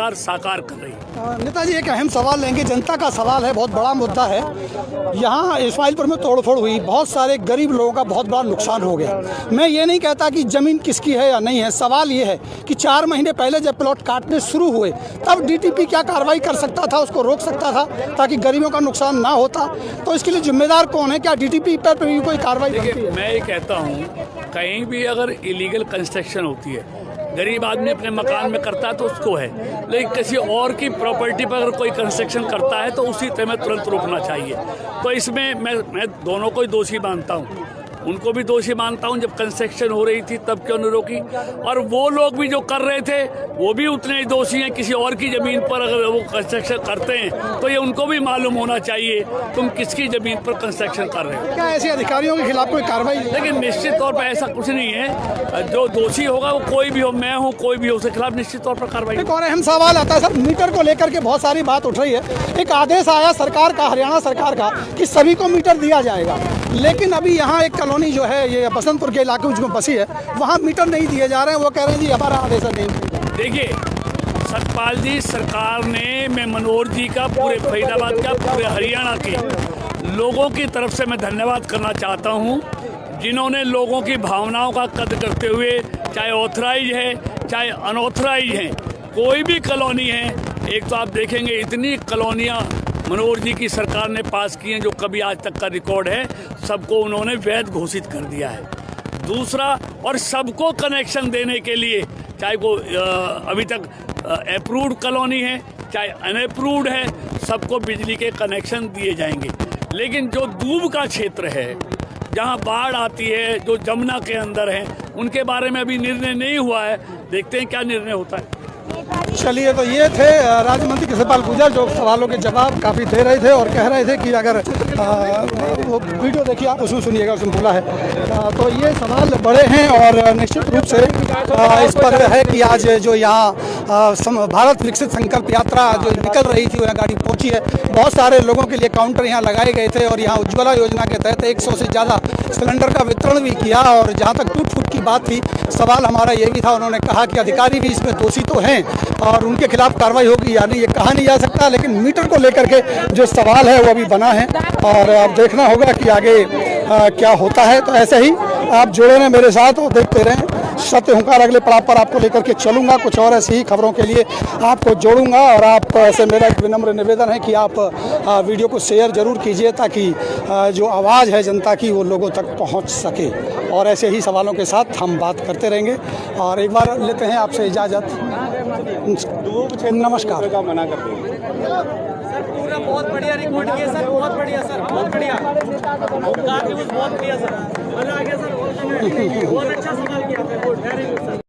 सरकार साकार कर रही है। नेताजी एक अहम सवाल लेंगे, जनता का सवाल है, बहुत बड़ा मुद्दा है। यहाँ इस्माइलपुर में तोड़फोड़ हुई, बहुत सारे गरीब लोगों का बहुत बड़ा नुकसान हो गया। मैं ये नहीं कहता कि ज़मीन किसकी है या नहीं है, सवाल ये है कि 4 महीने पहले जब प्लॉट काटने शुरू हुए तब डीटीपी क्या कार्रवाई कर सकता था, उसको रोक सकता था ताकि गरीबों का नुकसान ना होता। तो इसके लिए जिम्मेदार कौन है? क्या डीटीपी पर भी कोई कार्रवाई बनती है? मैं ये कहता हूँ, कहीं भी अगर इलीगल कंस्ट्रक्शन होती है, गरीब आदमी अपने मकान में करता है तो उसको है, लेकिन किसी और की प्रॉपर्टी पर अगर कोई कंस्ट्रक्शन करता है तो उसी समय तुरंत रोकना चाहिए। तो इसमें मैं दोनों को ही दोषी मानता हूँ, उनको भी दोषी मानता हूँ। जब कंस्ट्रक्शन हो रही थी तब क्यों नहीं रोकी? और वो लोग भी जो कर रहे थे वो भी उतने ही दोषी हैं। किसी और की ज़मीन पर अगर वो कंस्ट्रक्शन करते हैं तो ये उनको भी मालूम होना चाहिए तुम किसकी ज़मीन पर कंस्ट्रक्शन कर रहे हो। क्या ऐसे अधिकारियों के खिलाफ कोई कार्रवाई? लेकिन निश्चित तौर पर ऐसा कुछ नहीं है, जो दोषी होगा वो कोई भी हो, मैं हूँ, कोई भी हो, उसके खिलाफ निश्चित तौर पर कार्रवाई। एक और अहम सवाल आता है सर, मीटर को लेकर के बहुत सारी बात उठ रही है। एक आदेश आया सरकार का, हरियाणा सरकार का, कि सभी को मीटर दिया जाएगा, लेकिन अभी यहाँ एक कॉलोनी जो है ये बसंतपुर के इलाके में जो बसी है वहाँ मीटर नहीं दिए जा रहे हैं। वो कह रहे हैं जी हमारा आदेश नहीं। देखिए सतपाल जी, सरकार ने, मैं मनोहर जी का, पूरे फरीदाबाद का, पूरे हरियाणा के लोगों की तरफ से मैं धन्यवाद करना चाहता हूँ, जिन्होंने लोगों की भावनाओं का कदर करते हुए, चाहे ऑथराइज है चाहे अनऑथराइज है, कोई भी कॉलोनी है। एक तो आप देखेंगे इतनी कॉलोनियाँ मनोहर जी की सरकार ने पास की हैं जो कभी आज तक का रिकॉर्ड है, सबको उन्होंने वैध घोषित कर दिया है। दूसरा, और सबको कनेक्शन देने के लिए, चाहे वो अभी तक अप्रूव्ड कॉलोनी है चाहे अनअप्रूव्ड है, सबको बिजली के कनेक्शन दिए जाएंगे। लेकिन जो दूब का क्षेत्र है, जहां बाढ़ आती है, जो जमुना के अंदर है, उनके बारे में अभी निर्णय नहीं हुआ है। देखते हैं क्या निर्णय होता है। चलिए, तो ये थे राज्य मंत्री कृष्णपाल गुर्जर, जो सवालों के जवाब काफ़ी दे रहे थे और कह रहे थे कि अगर वो वीडियो देखिए आप, उसमें सुनिएगा, उसमें बोला है। तो ये सवाल बड़े हैं और निश्चित रूप से इस पर है कि आज जो यहाँ भारत विकसित संकल्प यात्रा जो निकल रही थी, वह गाड़ी पहुँची है। बहुत सारे लोगों के लिए काउंटर यहाँ लगाए गए थे और यहाँ उज्ज्वला योजना के तहत 100 से ज़्यादा सिलेंडर का वितरण भी किया। और जहाँ तक टूट फूट की बात थी, सवाल हमारा ये भी था, उन्होंने कहा कि अधिकारी भी इसमें दोषी तो हैं और उनके खिलाफ कार्रवाई होगी या नहीं ये कहा नहीं जा सकता। लेकिन मीटर को लेकर के जो सवाल है वो अभी बना है और अब देखना होगा कि आगे क्या होता है। तो ऐसे ही आप जुड़े रहें मेरे साथ और देखते रहें सत्य हुंकार। अगले पड़ाव पर आपको लेकर के चलूँगा, कुछ और ऐसी ही खबरों के लिए आपको जोड़ूंगा। और आप से मेरा एक विनम्र निवेदन है कि आप वीडियो को शेयर जरूर कीजिए ताकि जो आवाज़ है जनता की वो लोगों तक पहुंच सके। और ऐसे ही सवालों के साथ हम बात करते रहेंगे। और एक बार लेते हैं आपसे इजाज़त, नमस्कार। मना कर देंगे सर, पूरा बहुत बढ़िया रिकॉर्ड किया सर, बहुत बढ़िया सर, बहुत बढ़िया, बहुत बढ़िया सर, मजा आ गया सर, बहुत अच्छा सवाल किया।